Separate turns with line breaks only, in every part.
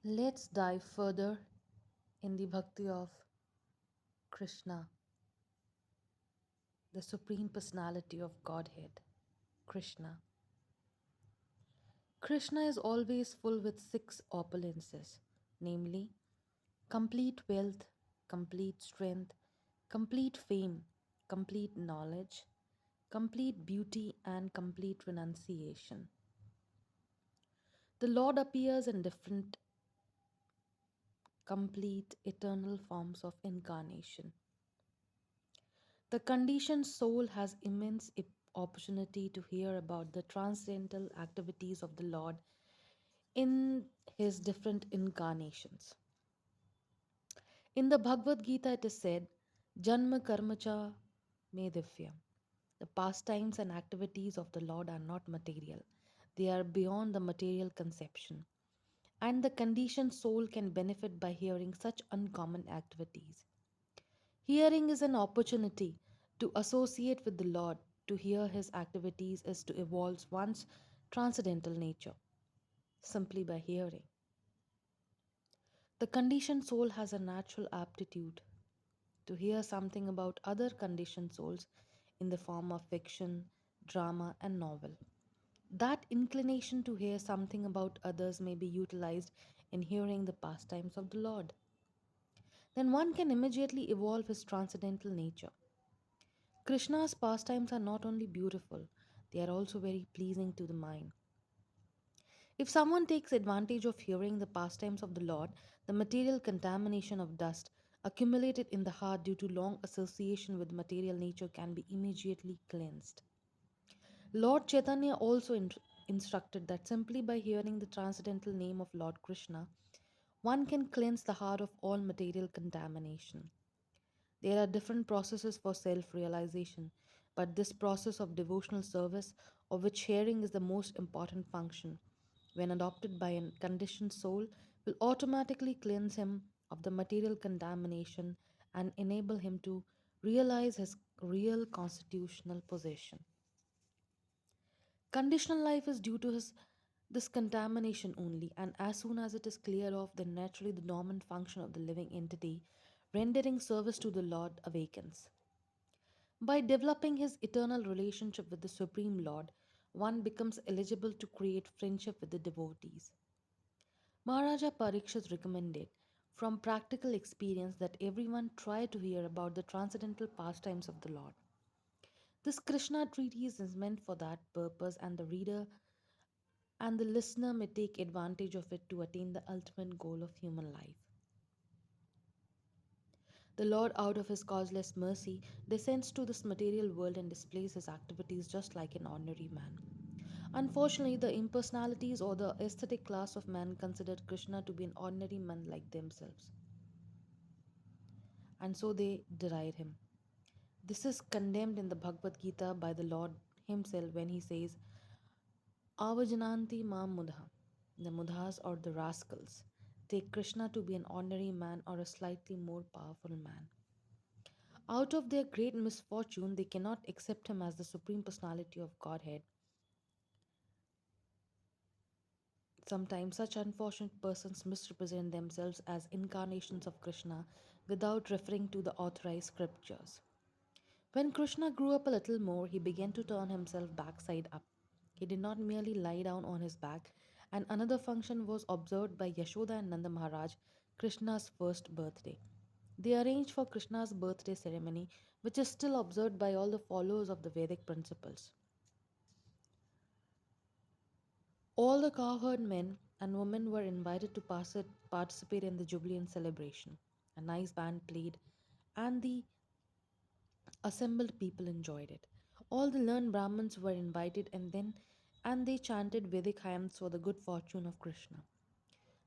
Let's dive further in the bhakti of Krishna, the Supreme Personality of Godhead, Krishna. Krishna is always full with six opulences, namely complete wealth, complete strength, complete fame, complete knowledge, complete beauty, and complete renunciation. The Lord appears in different, complete, eternal forms of incarnation. The conditioned soul has immense opportunity to hear about the transcendental activities of the Lord in his different incarnations. In the Bhagavad Gita, it is said, Janma Karmacha Me Divyam. The pastimes and activities of the Lord are not material, they are beyond the material conception. And the conditioned soul can benefit by hearing such uncommon activities. Hearing is an opportunity to associate with the Lord. To hear his activities is to evolve one's transcendental nature simply by hearing. The conditioned soul has a natural aptitude to hear something about other conditioned souls in the form of fiction, drama, and novel. That inclination to hear something about others may be utilized in hearing the pastimes of the Lord. Then one can immediately evolve his transcendental nature. Krishna's pastimes are not only beautiful, they are also very pleasing to the mind. If someone takes advantage of hearing the pastimes of the Lord, the material contamination of dust accumulated in the heart due to long association with material nature can be immediately cleansed. Lord Chaitanya also instructed that simply by hearing the transcendental name of Lord Krishna, one can cleanse the heart of all material contamination. There are different processes for self realization, but this process of devotional service, of which hearing is the most important function, when adopted by a conditioned soul, will automatically cleanse him of the material contamination and enable him to realize his real constitutional position. Conditional life is due to his this contamination only, and as soon as it is cleared off, then naturally the dormant function of the living entity, rendering service to the Lord, awakens. By developing his eternal relationship with the Supreme Lord, one becomes eligible to create friendship with the devotees. Maharaja Parikshit recommended, from practical experience, that everyone try to hear about the transcendental pastimes of the Lord. This Krishna treatise is meant for that purpose, and the reader and the listener may take advantage of it to attain the ultimate goal of human life. The Lord, out of his causeless mercy, descends to this material world and displays his activities just like an ordinary man. Unfortunately, the impersonalities or the aesthetic class of man considered Krishna to be an ordinary man like themselves, and so they deride him. This is condemned in the Bhagavad Gita by the Lord himself when he says, Avajananti ma mudha. The mudhas or the rascals take Krishna to be an ordinary man or a slightly more powerful man. Out of their great misfortune, they cannot accept him as the Supreme Personality of Godhead. Sometimes such unfortunate persons misrepresent themselves as incarnations of Krishna without referring to the authorized scriptures. When Krishna grew up a little more, he began to turn himself backside up. He did not merely lie down on his back, and another function was observed by Yashoda and Nanda Maharaj, Krishna's first birthday. They arranged for Krishna's birthday ceremony, which is still observed by all the followers of the Vedic principles. All the cowherd men and women were invited to participate in the jubilant celebration. A nice band played, and the assembled people enjoyed it. All the learned Brahmins were invited, and they chanted Vedic hymns for the good fortune of Krishna.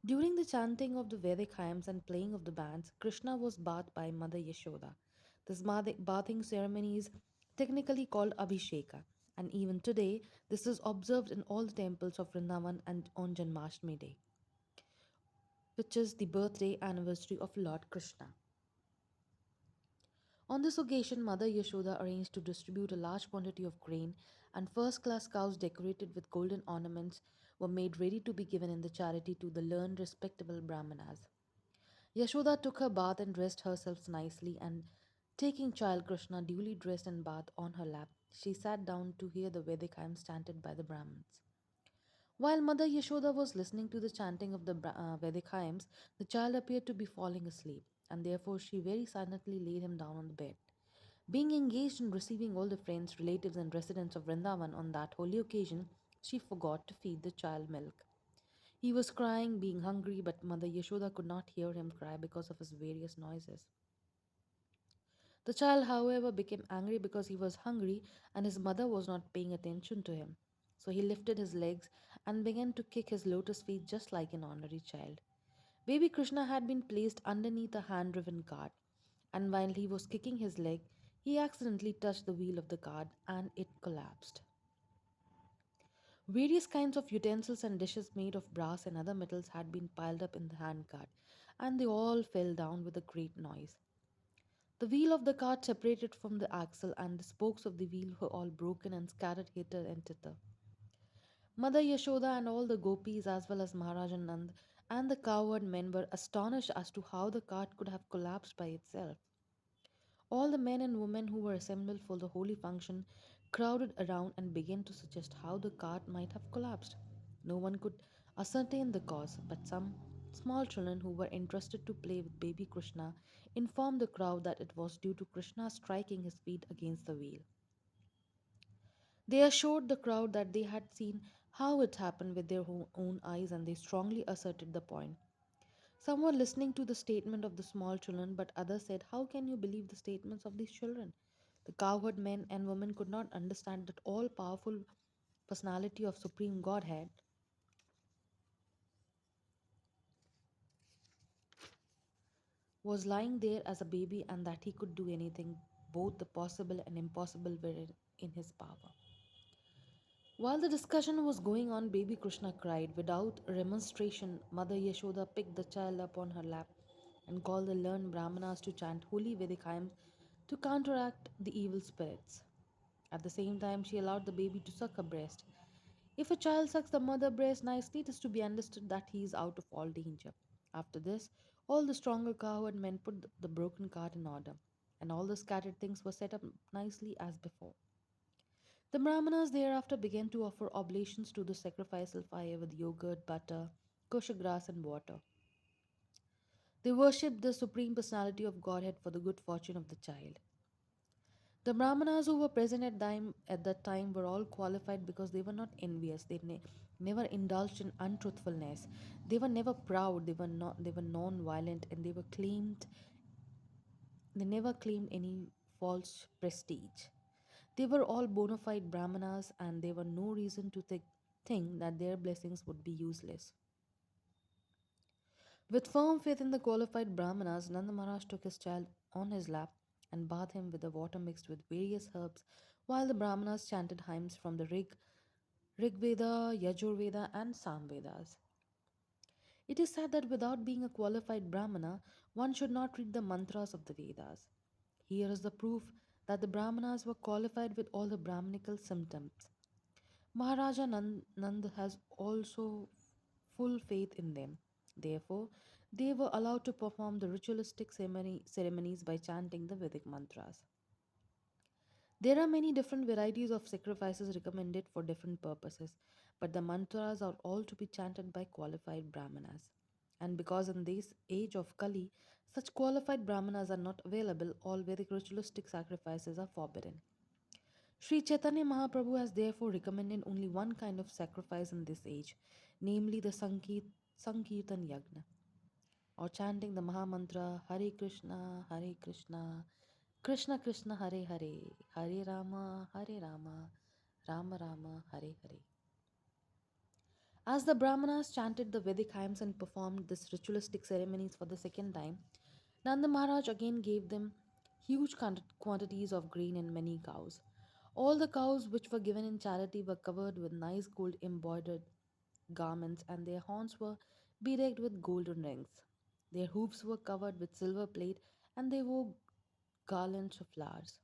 During the chanting of the Vedic hymns and playing of the bands, Krishna was bathed by Mother Yashoda. This bathing ceremony is technically called Abhisheka, and even today, this is observed in all the temples of Vrindavan and on Janmashtami Day, which is the birthday anniversary of Lord Krishna. On this occasion, Mother Yashoda arranged to distribute a large quantity of grain, and first class cows decorated with golden ornaments were made ready to be given in the charity to the learned, respectable Brahmanas. Yashoda took her bath and dressed herself nicely, and taking child Krishna duly dressed and bathed on her lap, she sat down to hear the Vedic hymns chanted by the Brahmins. While Mother Yashoda was listening to the chanting of the Vedic hymns, the child appeared to be falling asleep, and therefore she very silently laid him down on the bed. Being engaged in receiving all the friends, relatives, and residents of Vrindavan on that holy occasion, she forgot to feed the child milk. He was crying, being hungry, but Mother Yashoda could not hear him cry because of his various noises. The child, however, became angry because he was hungry and his mother was not paying attention to him. So he lifted his legs and began to kick his lotus feet just like an ordinary child. Baby Krishna had been placed underneath a hand driven cart, and while he was kicking his leg, he accidentally touched the wheel of the cart and it collapsed. Various kinds of utensils and dishes made of brass and other metals had been piled up in the handcart, and they all fell down with a great noise. The wheel of the cart separated from the axle, and the spokes of the wheel were all broken and scattered hither and thither. Mother Yashoda and all the gopis, as well as Maharaj Nand and the cowherd men, were astonished as to how the cart could have collapsed by itself. All the men and women who were assembled for the holy function crowded around and began to suggest how the cart might have collapsed. No one could ascertain the cause, but some small children who were interested to play with baby Krishna informed the crowd that it was due to Krishna striking his feet against the wheel. They assured the crowd that they had seen how it happened with their own eyes, and they strongly asserted the point. Some were listening to the statement of the small children, but others said, "How can you believe the statements of these children?" The cowherd men and women could not understand that all powerful personality of Supreme Godhead was lying there as a baby and that he could do anything, both the possible and impossible were in his power. While the discussion was going on, baby Krishna cried. Without remonstration, Mother Yashoda picked the child up on her lap and called the learned Brahmanas to chant holy Vedic hymns to counteract the evil spirits. At the same time, she allowed the baby to suck her breast. If a child sucks the mother breast nicely, it is to be understood that he is out of all danger. After this, all the stronger cowherd men put the broken cart in order, and all the scattered things were set up nicely as before. The Brahmanas thereafter began to offer oblations to the sacrificial fire with yogurt, butter, kosher grass, and water. They worshipped the Supreme Personality of Godhead for the good fortune of the child. The Brahmanas who were present at that time were all qualified because they were not envious. They never indulged in untruthfulness. They were never proud. They were non-violent, and they never claimed any false prestige. They were all bona fide Brahmanas, and there were no reason to think that their blessings would be useless. With firm faith in the qualified Brahmanas, Nanda Maharaj took his child on his lap and bathed him with the water mixed with various herbs, while the Brahmanas chanted hymns from the Rig Veda, Yajur Veda, and Sam Vedas. It is said that without being a qualified Brahmana, one should not read the mantras of the Vedas. Here is the proof that the Brahmanas were qualified with all the Brahminical symptoms. Maharaja Nand has also full faith in them. Therefore, they were allowed to perform the ritualistic ceremonies by chanting the Vedic mantras. There are many different varieties of sacrifices recommended for different purposes, but the mantras are all to be chanted by qualified Brahmanas. And because in this age of Kali, such qualified Brahmanas are not available, all Vedic ritualistic sacrifices are forbidden. Sri Chaitanya Mahaprabhu has therefore recommended only one kind of sacrifice in this age, namely the Sankirtan Yagna, or chanting the Mahamantra Hare Krishna, Krishna Krishna Hare Hare, Hare Rama, Rama Rama Hare Hare. As the Brahmanas chanted the Vedic hymns and performed these ritualistic ceremonies for the second time, Nanda Maharaj again gave them huge quantities of grain and many cows. All the cows which were given in charity were covered with nice gold embroidered garments, and their horns were bedecked with golden rings. Their hoofs were covered with silver plate, and they wore garlands of flowers.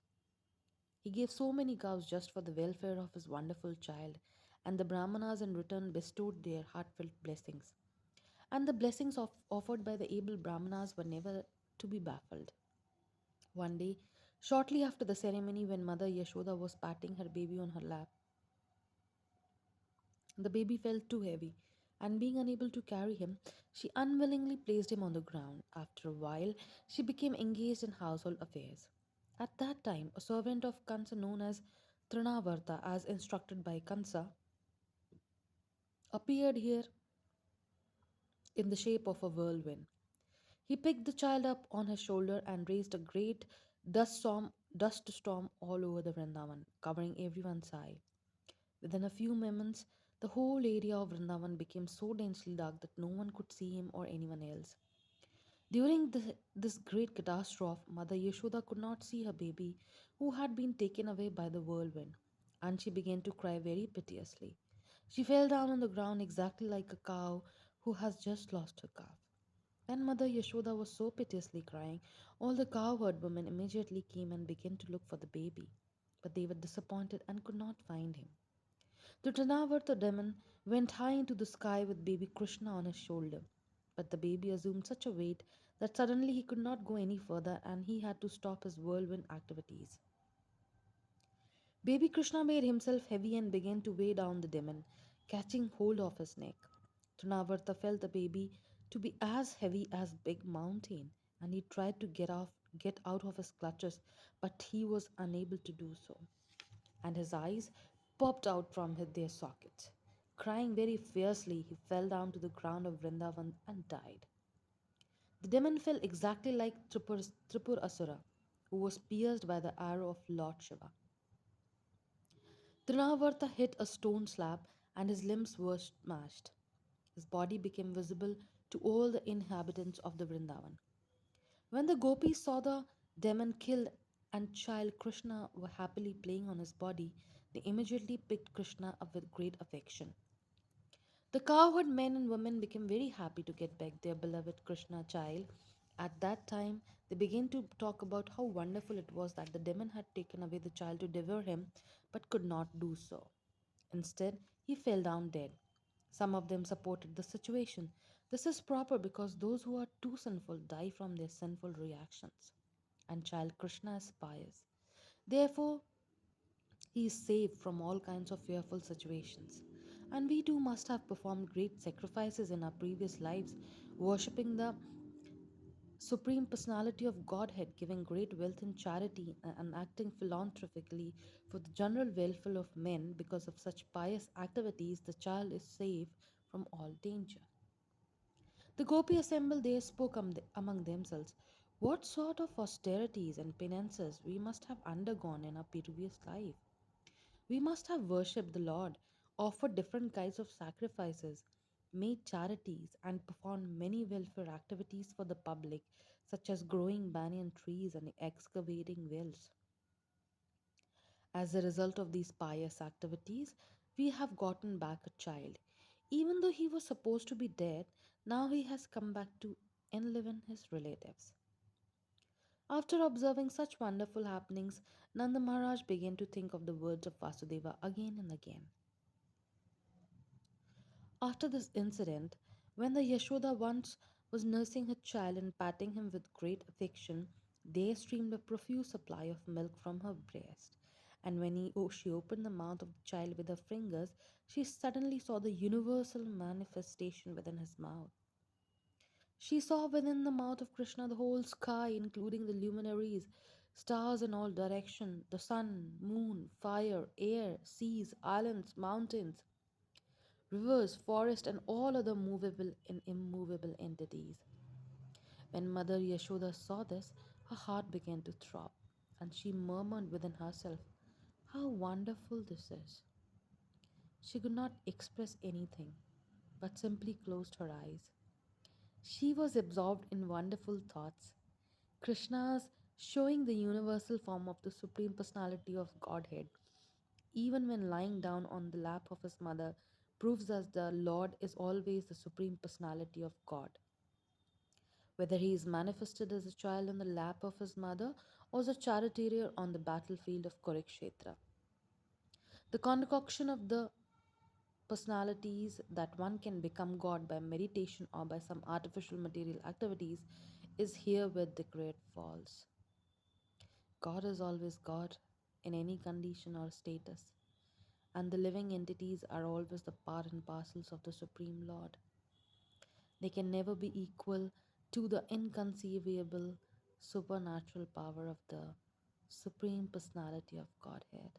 He gave so many cows just for the welfare of his wonderful child, and the Brahmanas in return bestowed their heartfelt blessings. And the blessings offered by the able Brahmanas were never to be baffled. One day, shortly after the ceremony, when Mother Yashoda was patting her baby on her lap, the baby felt too heavy, and being unable to carry him, she unwillingly placed him on the ground. After a while, she became engaged in household affairs. At that time, a servant of Kansa known as Trinavarta, as instructed by Kansa, appeared here in the shape of a whirlwind. He picked the child up on his shoulder and raised a great dust storm all over the Vrindavan, covering everyone's eye. Within a few moments, the whole area of Vrindavan became so densely dark that no one could see him or anyone else. During this great catastrophe, Mother Yashoda could not see her baby, who had been taken away by the whirlwind, and she began to cry very piteously. She fell down on the ground exactly like a cow who has just lost her calf. When Mother Yashoda was so piteously crying, all the cowherd women immediately came and began to look for the baby, but they were disappointed and could not find him. The Trinavarta demon went high into the sky with baby Krishna on his shoulder, but the baby assumed such a weight that suddenly he could not go any further and he had to stop his whirlwind activities. Baby Krishna made himself heavy and began to weigh down the demon, catching hold of his neck. Trinavarta felt the baby to be as heavy as big mountain, and he tried to get out of his clutches, but he was unable to do so, and his eyes popped out from their sockets. Crying very fiercely, he fell down to the ground of Vrindavan and died. The demon fell exactly like Tripur Asura, who was pierced by the arrow of Lord Shiva. Trinavarta hit a stone slab and his limbs were smashed. His body became visible to all the inhabitants of the Vrindavan. When the gopis saw the demon killed and child Krishna were happily playing on his body, they immediately picked Krishna up with great affection. The cowherd men and women became very happy to get back their beloved Krishna child. At that time, they began to talk about how wonderful it was that the demon had taken away the child to devour him, but could not do so. Instead, he fell down dead. Some of them supported the situation. This is proper because those who are too sinful die from their sinful reactions. And child Krishna is pious. Therefore, he is safe from all kinds of fearful situations. And we too must have performed great sacrifices in our previous lives, worshipping the Supreme Personality of Godhead, giving great wealth in charity and acting philanthropically for the general welfare of men. Because of such pious activities, the child is safe from all danger. The gopi assembled there spoke among themselves. What sort of austerities and penances we must have undergone in our previous life? We must have worshipped the Lord, offered different kinds of sacrifices, made charities, and performed many welfare activities for the public, such as growing banyan trees and excavating wells. As a result of these pious activities, we have gotten back a child. Even though he was supposed to be dead, now he has come back to enliven his relatives. After observing such wonderful happenings, Nanda Maharaj began to think of the words of Vasudeva again and again. After this incident, when the Yashoda once was nursing her child and patting him with great affection, there streamed a profuse supply of milk from her breast. And when she opened the mouth of the child with her fingers, she suddenly saw the universal manifestation within his mouth. She saw within the mouth of Krishna the whole sky, including the luminaries, stars in all directions, the sun, moon, fire, air, seas, islands, mountains, rivers, forests, and all other movable and immovable entities. When Mother Yashoda saw this, her heart began to throb, and she murmured within herself, "How wonderful this is!" She could not express anything, but simply closed her eyes. She was absorbed in wonderful thoughts. Krishna's showing the universal form of the Supreme Personality of Godhead, even when lying down on the lap of his mother, proves that the Lord is always the Supreme Personality of God. Whether he is manifested as a child on the lap of his mother or as a charioteer on the battlefield of Kurukshetra. The concoction of the personalities that one can become God by meditation or by some artificial material activities is herewith declared false. God is always God in any condition or status, and the living entities are always the part and parcels of the Supreme Lord. They can never be equal to the inconceivable supernatural power of the Supreme Personality of Godhead.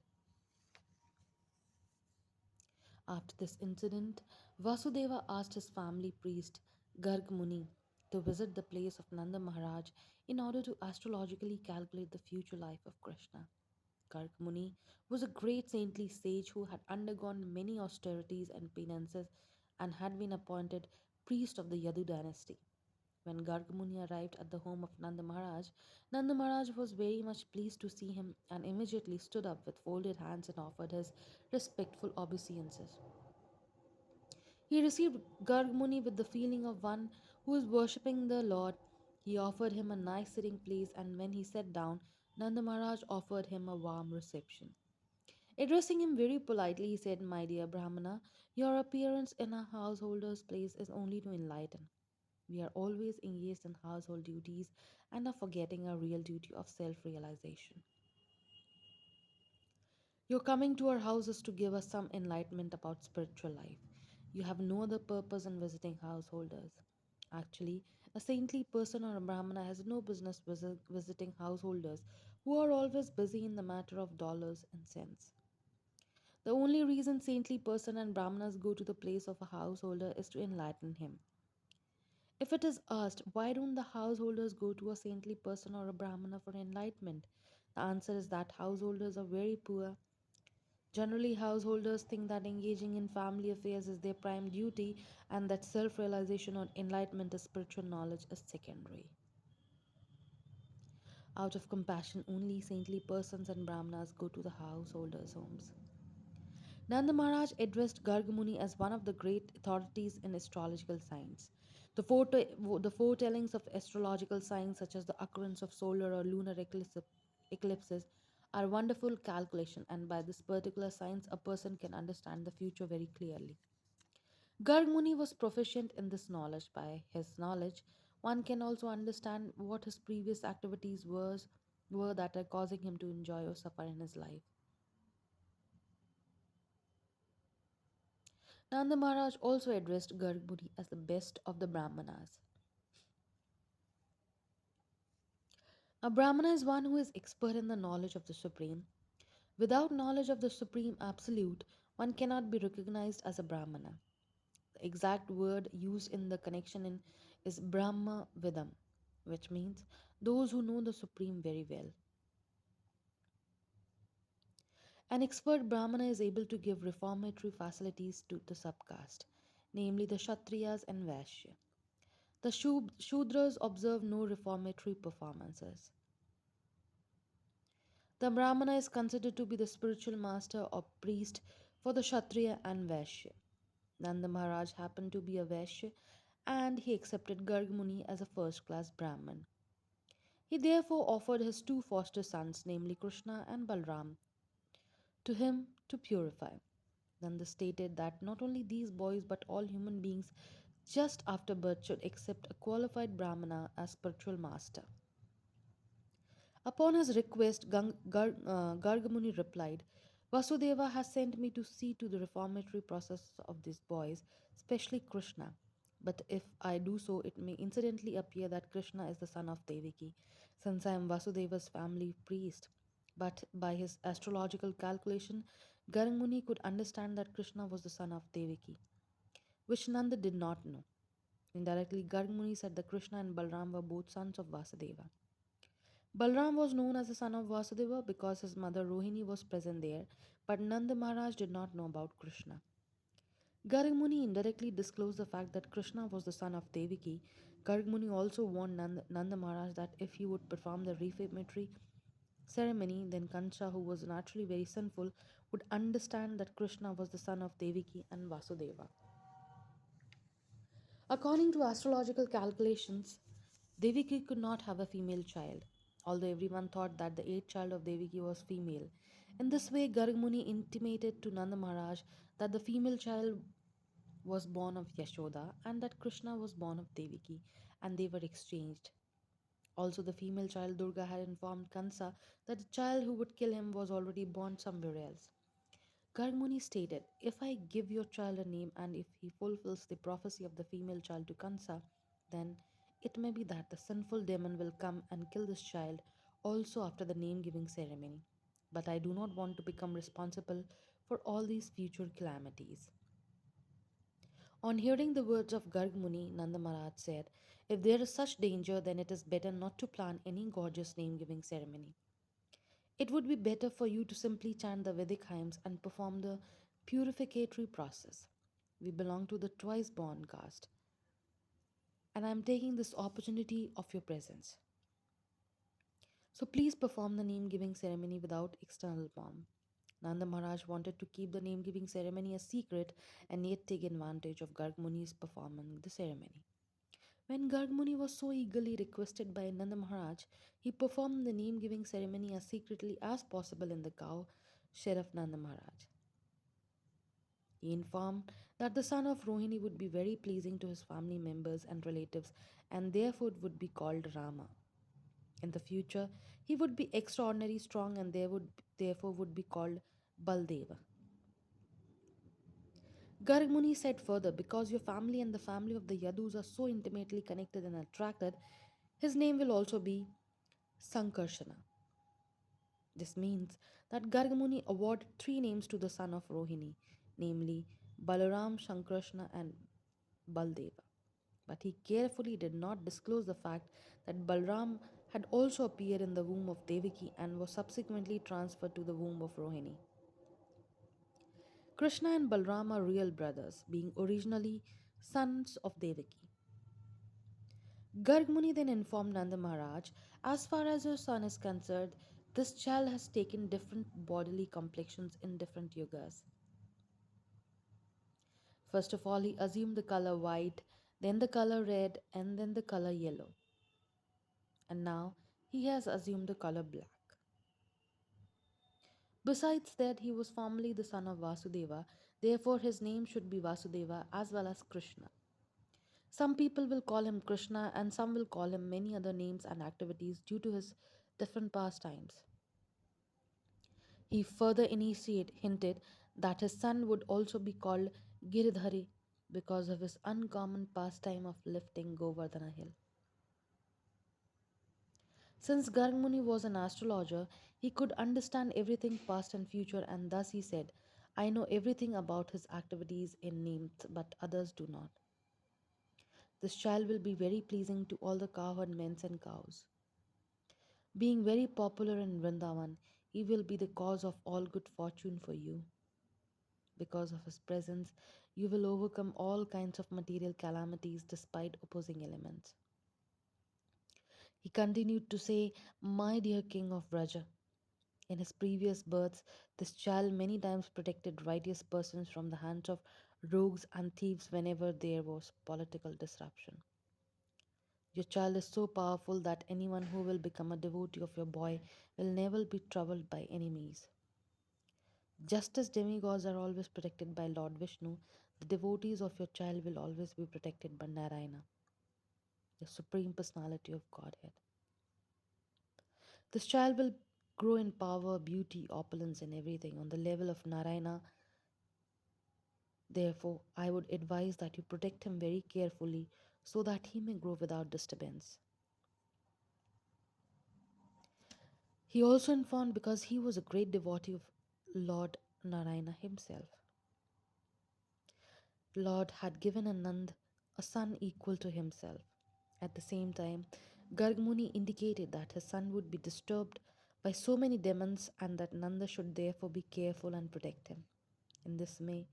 After this incident, Vasudeva asked his family priest Garg Muni to visit the place of Nanda Maharaj in order to astrologically calculate the future life of Krishna. Garg Muni was a great saintly sage who had undergone many austerities and penances and had been appointed priest of the Yadu dynasty. When Garg Muni arrived at the home of Nanda Maharaj was very much pleased to see him and immediately stood up with folded hands and offered his respectful obeisances. He received Garg Muni with the feeling of one who is worshipping the Lord. He offered him a nice sitting place, and when he sat down, Nanda Maharaj offered him a warm reception. Addressing him very politely, he said, "My dear Brahmana, your appearance in a householder's place is only to enlighten. We are always engaged in household duties and are forgetting our real duty of self realization. Your coming to our house is to give us some enlightenment about spiritual life. You have no other purpose in visiting householders. Actually, a saintly person or a brahmana has no business visiting householders who are always busy in the matter of dollars and cents. The only reason saintly person and brahmanas go to the place of a householder is to enlighten him. If it is asked, why don't the householders go to a saintly person or a brahmana for enlightenment? The answer is that householders are very poor. Generally, householders think that engaging in family affairs is their prime duty and that self realization or enlightenment as spiritual knowledge is secondary. Out of compassion, only saintly persons and brahmanas go to the householders' homes. Nanda Maharaj addressed Garg Muni as one of the great authorities in astrological science. The foretellings of astrological signs, such as the occurrence of solar or lunar eclipses, are wonderful calculation, and by this particular science, a person can understand the future very clearly. Garg Muni was proficient in this knowledge. By his knowledge, one can also understand what his previous activities were that are causing him to enjoy or suffer in his life. Nanda Maharaj also addressed Garg Muni as the best of the Brahmanas. A Brahmana is one who is expert in the knowledge of the Supreme. Without knowledge of the Supreme Absolute, one cannot be recognized as a Brahmana. The exact word used in the connection is Brahma Vidam, which means those who know the Supreme very well. An expert Brahmana is able to give reformatory facilities to the subcaste, namely the Kshatriyas and Vaishya. The Shudras observe no reformatory performances. The Brahmana is considered to be the spiritual master or priest for the Kshatriya and Vaishya. Nanda Maharaj happened to be a Vaishya and he accepted Garg Muni as a first class Brahman. He therefore offered his two foster sons, namely Krishna and Balram, to him to purify. Nanda stated that not only these boys but all human beings just after birth should accept a qualified Brahmana as spiritual master. Upon his request, Gargamuni replied, Vasudeva has sent me to see to the reformatory process of these boys, especially Krishna. But if I do so, it may incidentally appear that Krishna is the son of Devaki, since I am Vasudeva's family priest. But by his astrological calculation, Gargamuni could understand that Krishna was the son of Devaki, which Nanda did not know. Indirectly, Gargamuni said that Krishna and Balram were both sons of Vasudeva. Balram was known as the son of Vasudeva because his mother Rohini was present there, but Nanda Maharaj did not know about Krishna. Gargmuni indirectly disclosed the fact that Krishna was the son of Devaki. Gargmuni also warned Nanda Maharaj that if he would perform the reformatory ceremony, then Kansa, who was naturally very sinful, would understand that Krishna was the son of Devaki and Vasudeva. According to astrological calculations, Devaki could not have a female child, although everyone thought that the eighth child of Devaki was female. In this way, Garg Muni intimated to Nanda Maharaj that the female child was born of Yashoda and that Krishna was born of Devaki, and they were exchanged. Also, the female child Durga had informed Kansa that the child who would kill him was already born somewhere else. Gargmuni stated, "If I give your child a name and if he fulfills the prophecy of the female child to Kansa, then it may be that the sinful demon will come and kill this child also after the name giving ceremony. But I do not want to become responsible for all these future calamities." On hearing the words of Garg Muni, Nanda Maharaj said, "If there is such danger, then it is better not to plan any gorgeous name giving ceremony. It would be better for you to simply chant the Vedic hymns and perform the purificatory process. We belong to the twice born caste, and I am taking this opportunity of your presence. So please perform the name giving ceremony without external pomp." Nanda Maharaj wanted to keep the name giving ceremony a secret and yet take advantage of Garg Muni's performing the ceremony. When Garg Muni was so eagerly requested by Nanda Maharaj, he performed the name giving ceremony as secretly as possible in the cow shed of Nanda Maharaj. He informed that the son of Rohini would be very pleasing to his family members and relatives and therefore would be called Rama. In the future, he would be extraordinarily strong and therefore would be called Baldeva. Garg Muni said further, because your family and the family of the Yadus are so intimately connected and attracted, his name will also be Sankarshana. This means that Garg Muni awarded three names to the son of Rohini, namely Balaram, Shankrishna, and Baldeva. But he carefully did not disclose the fact that Balram had also appeared in the womb of Devaki and was subsequently transferred to the womb of Rohini. Krishna and Balram are real brothers, being originally sons of Devaki. Garg Muni then informed Nanda Maharaj, "As far as your son is concerned, this child has taken different bodily complexions in different yugas. First of all, he assumed the color white, then the color red, and then the color yellow. And now he has assumed the color black. Besides that, he was formerly the son of Vasudeva, therefore his name should be Vasudeva as well as Krishna. Some people will call him Krishna and some will call him many other names and activities due to his different pastimes." He further hinted that his son would also be called Giridhari because of his uncommon pastime of lifting Govardhana hill. Since Garg Muni was an astrologer, he could understand everything past and future, and thus he said, "I know everything about his activities in names, but others do not. This child will be very pleasing to all the cowherd men and cows. Being very popular in Vrindavan, he will be the cause of all good fortune for you. Because of his presence, you will overcome all kinds of material calamities despite opposing elements." He continued to say, "My dear king of Vraja, in his previous births, this child many times protected righteous persons from the hands of rogues and thieves whenever there was political disruption. Your child is so powerful that anyone who will become a devotee of your boy will never be troubled by enemies. Just as demigods are always protected by Lord Vishnu, the devotees of your child will always be protected by Narayana, the Supreme Personality of Godhead. This child will grow in power, beauty, opulence, and everything on the level of Narayana. Therefore, I would advise that you protect him very carefully so that he may grow without disturbance." He also informed, because he was a great devotee of Lord Narayana himself, Lord had given Anand a son equal to himself. At the same time, Garg Muni indicated that his son would be disturbed by so many demons and that Nanda should therefore be careful and protect him. In this way,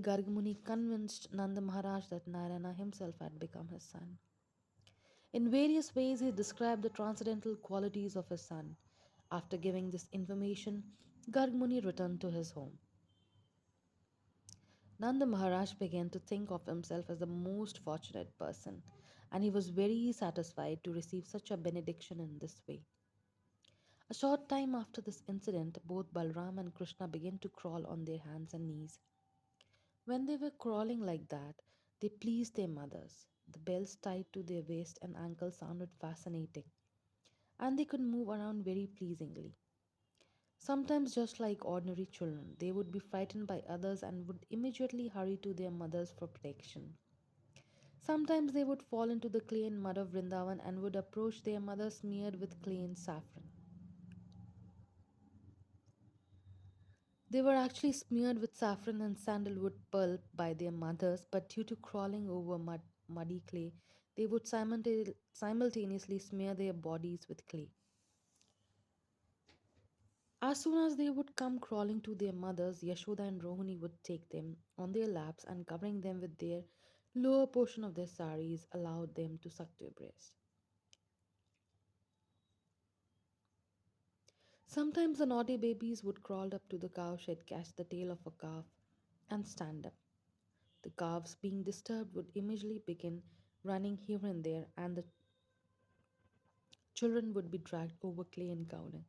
Garg Muni convinced Nanda Maharaj that Narayana himself had become his son. In various ways, he described the transcendental qualities of his son. After giving this information, Garg Muni returned to his home. Nanda Maharaj began to think of himself as the most fortunate person, and he was very satisfied to receive such a benediction in this way. A short time after this incident, both Balram and Krishna began to crawl on their hands and knees. When they were crawling like that, they pleased their mothers. The bells tied to their waist and ankles sounded fascinating, and they could move around very pleasingly. Sometimes, just like ordinary children, they would be frightened by others and would immediately hurry to their mothers for protection. Sometimes they would fall into the clay and mud of Vrindavan and would approach their mother smeared with clay and saffron. They were actually smeared with saffron and sandalwood pulp by their mothers, but due to crawling over muddy clay, they would simultaneously smear their bodies with clay. As soon as they would come crawling to their mothers, Yashoda and Rohini would take them on their laps and covering them with their lower portion of their saris, allowed them to suck their breast. Sometimes the naughty babies would crawl up to the cowshed, catch the tail of a calf, and stand up. The calves, being disturbed, would immediately begin running here and there, and the children would be dragged over clay and cowling.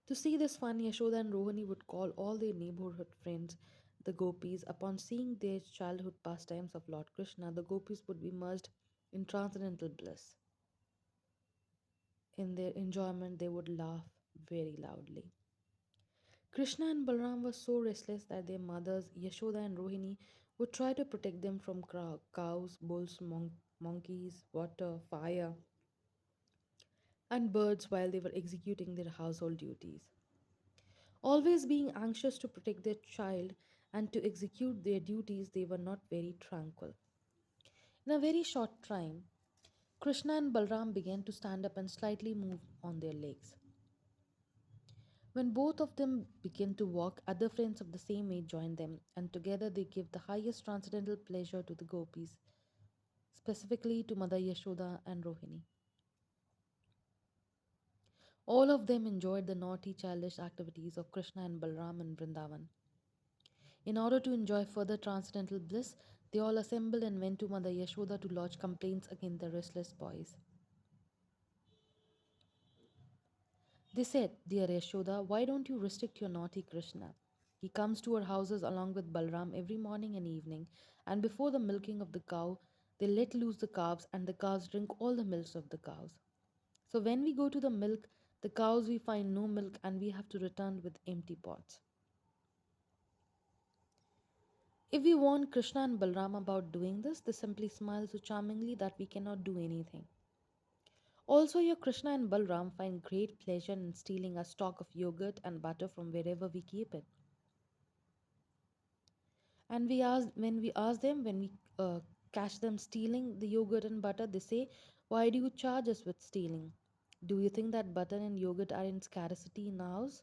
To see this fun, Yashoda and Rohini would call all their neighborhood friends, the gopis. Upon seeing their childhood pastimes of Lord Krishna, the gopis would be immersed in transcendental bliss. In their enjoyment, they would laugh very loudly. Krishna and Balram were so restless that their mothers, Yashoda and Rohini, would try to protect them from cows, bulls, monkeys, water, fire, and birds while they were executing their household duties. Always being anxious to protect their child and to execute their duties, they were not very tranquil. In a very short time, Krishna and Balram began to stand up and slightly move on their legs. When both of them began to walk, other friends of the same age joined them, and together they gave the highest transcendental pleasure to the gopis, specifically to Mother Yashoda and Rohini. All of them enjoyed the naughty, childish activities of Krishna and Balram in Vrindavan. In order to enjoy further transcendental bliss, they all assembled and went to Mother Yashoda to lodge complaints against the restless boys. They said, "Dear Yashoda, why don't you restrict your naughty Krishna? He comes to our houses along with Balram every morning and evening, and before the milking of the cow, they let loose the calves, and the calves drink all the milk of the cows. So when we go to the milk, the cows we find no milk, and we have to return with empty pots. If we warn Krishna and Balram about doing this, they simply smile so charmingly that we cannot do anything. Also, your Krishna and Balram find great pleasure in stealing a stock of yogurt and butter from wherever we keep it. And when we ask them, when we catch them stealing the yogurt and butter, they say, "Why do you charge us with stealing? Do you think that butter and yogurt are in scarcity in our house?"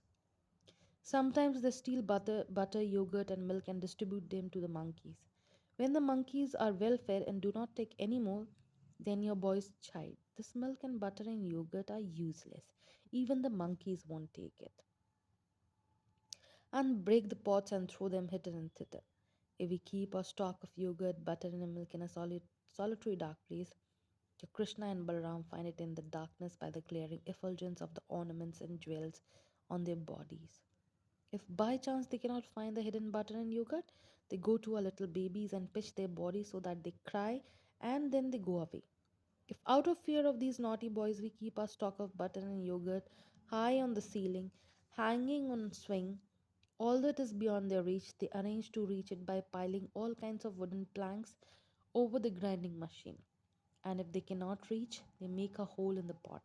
Sometimes they steal butter, yogurt, and milk and distribute them to the monkeys. When the monkeys are well fed and do not take any more, then your boys chide, "This milk and butter and yogurt are useless. Even the monkeys won't take it." And break the pots and throw them hither and thither. If we keep our stock of yogurt, butter, and milk in a solitary dark place, your Krishna and Balaram find it in the darkness by the glaring effulgence of the ornaments and jewels on their bodies. If by chance they cannot find the hidden butter and yogurt, they go to our little babies and pitch their bodies so that they cry and then they go away. If out of fear of these naughty boys we keep our stock of butter and yogurt high on the ceiling, hanging on a swing, although it is beyond their reach, they arrange to reach it by piling all kinds of wooden planks over the grinding machine. And if they cannot reach, they make a hole in the pot.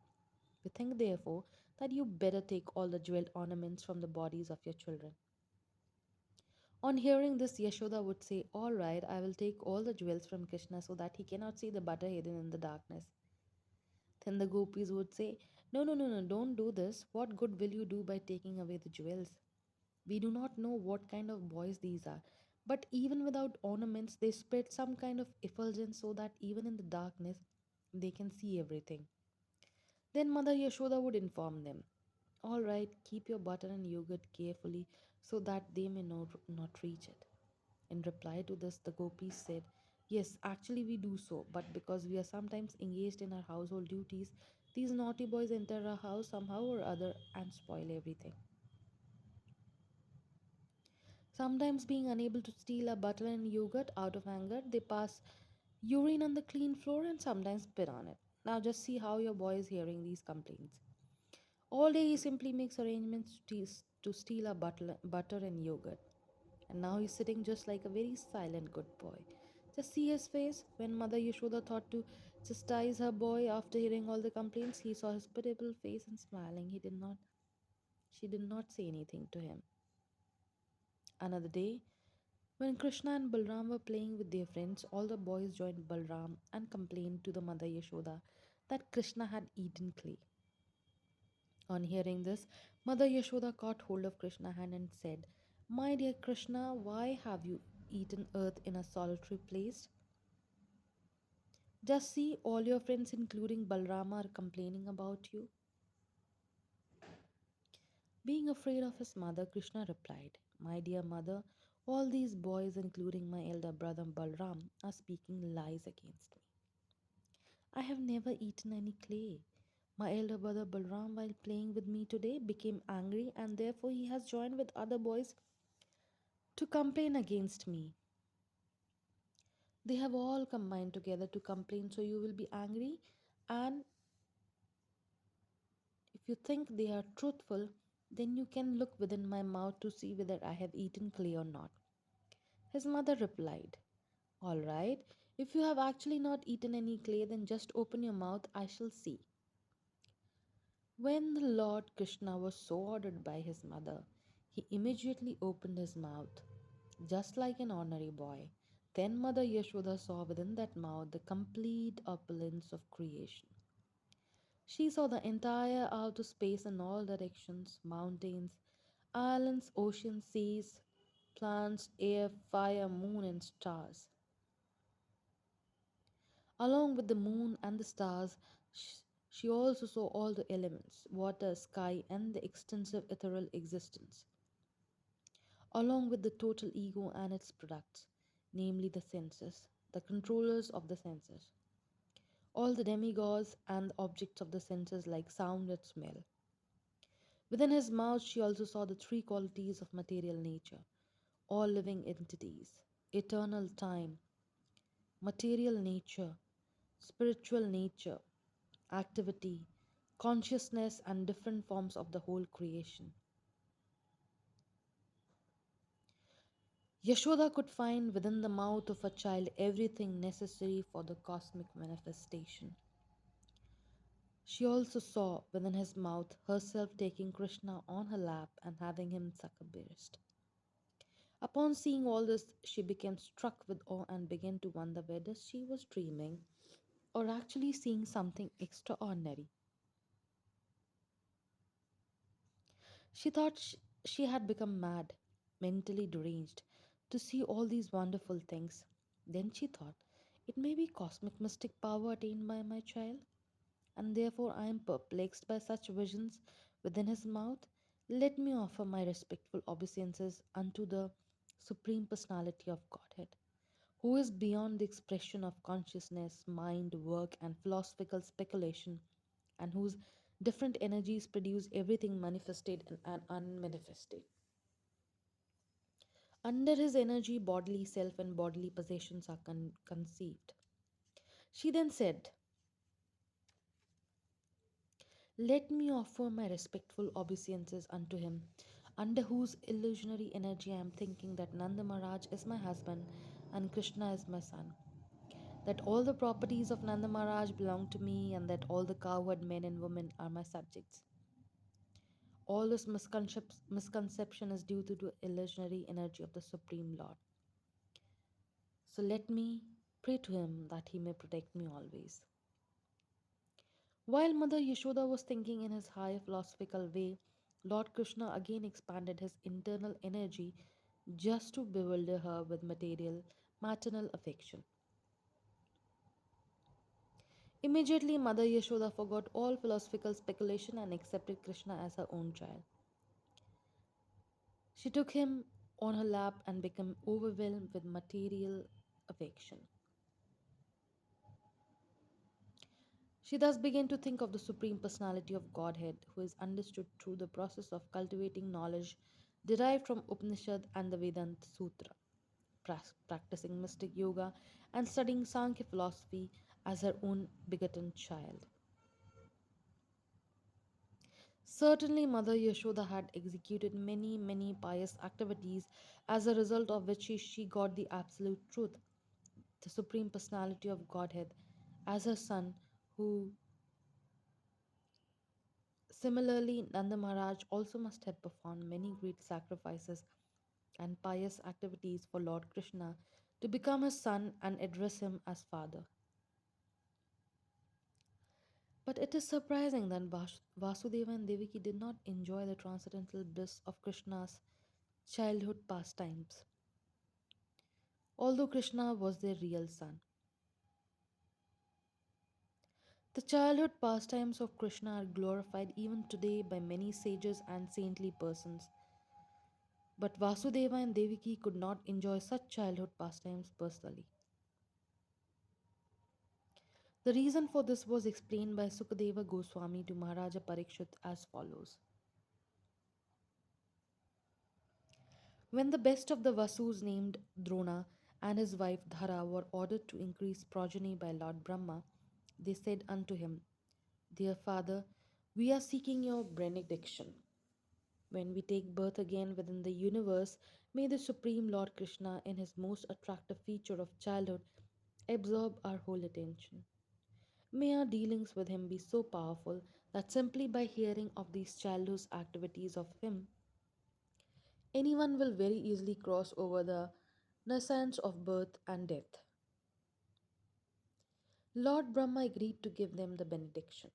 We think, therefore, that you better take all the jeweled ornaments from the bodies of your children. On hearing this, Yashoda would say, "All right, I will take all the jewels from Krishna so that he cannot see the butter hidden in the darkness." Then the gopis would say, "No, no, no, no, don't do this. What good will you do by taking away the jewels? We do not know what kind of boys these are. But even without ornaments, they spread some kind of effulgence so that even in the darkness, they can see everything." Then Mother Yashoda would inform them, "All right, keep your butter and yogurt carefully so that they may not reach it." In reply to this, the gopis said, "Yes, actually we do so, but because we are sometimes engaged in our household duties, These naughty boys enter a house somehow or other and spoil everything. Sometimes, being unable to steal a butter and yogurt out of anger, they pass urine on the clean floor and sometimes spit on it. Now, just see how your boy is hearing these complaints. All day, he simply makes arrangements to steal a butter and yogurt. And now he's sitting just like a very silent good boy. Just see his face. When Mother Yashoda thought to chastise her boy after hearing all the complaints, he saw his pitiable face and smiling. She did not say anything to him. Another day, when Krishna and Balram were playing with their friends, all the boys joined Balram and complained to the Mother Yashoda that Krishna had eaten clay. On hearing this, Mother Yashoda caught hold of Krishna's hand and said, "My dear Krishna, why have you eaten earth in a solitary place? Just see, all your friends, including Balrama, are complaining about you." Being afraid of his mother, Krishna replied, "My dear mother, all these boys, including my elder brother Balram, are speaking lies against me. I have never eaten any clay. My elder brother Balram, while playing with me today, became angry and therefore he has joined with other boys to complain against me. They have all combined together to complain, so you will be angry. And if you think they are truthful, then you can look within my mouth to see whether I have eaten clay or not." His mother replied, "All right, if you have actually not eaten any clay, then just open your mouth, I shall see." When the Lord Krishna was so ordered by his mother, he immediately opened his mouth, just like an ordinary boy. Then Mother Yashoda saw within that mouth the complete opulence of creation. She saw the entire outer space in all directions: mountains, islands, oceans, seas, plants, air, fire, moon, and stars. Along with the moon and the stars, she also saw all the elements: water, sky, and the extensive ethereal existence, along with the total ego and its products, namely the senses, the controllers of the senses, all the demigods and the objects of the senses like sound and smell. Within his mouth, she also saw the three qualities of material nature, all living entities: eternal time, material nature, spiritual nature, activity, consciousness, and different forms of the whole creation. Yashoda could find within the mouth of a child everything necessary for the cosmic manifestation. She also saw within his mouth herself taking Krishna on her lap and having him suck a breast. Upon seeing all this, she became struck with awe and began to wonder whether she was dreaming or actually seeing something extraordinary. She thought she had become mad, mentally deranged, to see all these wonderful things. Then she thought, it may be cosmic mystic power attained by my child, and therefore I am perplexed by such visions within his mouth. Let me offer my respectful obeisances unto the Supreme Personality of Godhead, who is beyond the expression of consciousness, mind, work, and philosophical speculation, and whose different energies produce everything manifested and unmanifested. Under his energy, bodily self and bodily possessions are conceived. She then said, "Let me offer my respectful obeisances unto him, under whose illusionary energy I am thinking that Nanda Maharaj is my husband and Krishna is my son, that all the properties of Nanda Maharaj belong to me, and that all the cowherd men and women are my subjects. All this misconception is due to the illusionary energy of the Supreme Lord. So let me pray to him that he may protect me always." While Mother Yashoda was thinking in his high philosophical way, Lord Krishna again expanded his internal energy just to bewilder her with material, maternal affection. Immediately, Mother Yashoda forgot all philosophical speculation and accepted Krishna as her own child. She took him on her lap and became overwhelmed with material affection. She thus began to think of the Supreme Personality of Godhead, who is understood through the process of cultivating knowledge derived from Upanishad and the Vedanta Sutra, practicing mystic yoga, and studying Sankhya philosophy as her own begotten child. Certainly, Mother Yashoda had executed many, many pious activities, as a result of which she got the absolute truth, the Supreme Personality of Godhead, as her son, who similarly Nanda Maharaj also must have performed many great sacrifices and pious activities for Lord Krishna to become his son and address him as father. But it is surprising that Vasudeva and Devaki did not enjoy the transcendental bliss of Krishna's childhood pastimes, although Krishna was their real son. The childhood pastimes of Krishna are glorified even today by many sages and saintly persons. But Vasudeva and Devaki could not enjoy such childhood pastimes personally. The reason for this was explained by Sukadeva Goswami to Maharaja Parikshit as follows. When the best of the Vasus named Drona and his wife Dhara were ordered to increase progeny by Lord Brahma, they said unto him, Dear father, we are seeking your benediction. When we take birth again within the universe, may the Supreme Lord Krishna, in his most attractive feature of childhood, absorb our whole attention. May our dealings with him be so powerful that simply by hearing of these childish activities of him, anyone will very easily cross over the nascence of birth and death. Lord Brahma agreed to give them the benediction,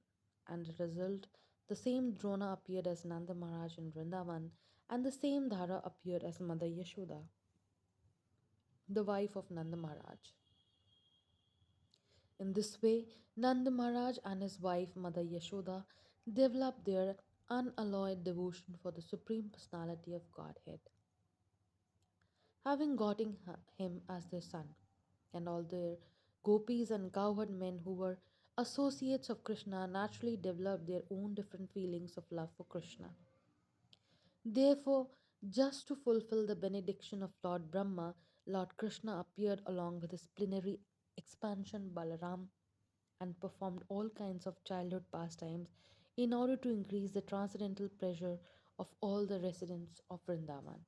and as a result, the same Drona appeared as Nanda Maharaj in Vrindavan, and the same Dhara appeared as Mother Yashoda, the wife of Nanda Maharaj. In this way, Nanda Maharaj and his wife Mother Yashoda developed their unalloyed devotion for the Supreme Personality of Godhead, having gotten him as their son, and all their gopis and cowherd men who were associates of Krishna naturally developed their own different feelings of love for Krishna. Therefore, just to fulfill the benediction of Lord Brahma, Lord Krishna appeared along with his plenary expansion Balaram and performed all kinds of childhood pastimes in order to increase the transcendental pleasure of all the residents of Vrindavan.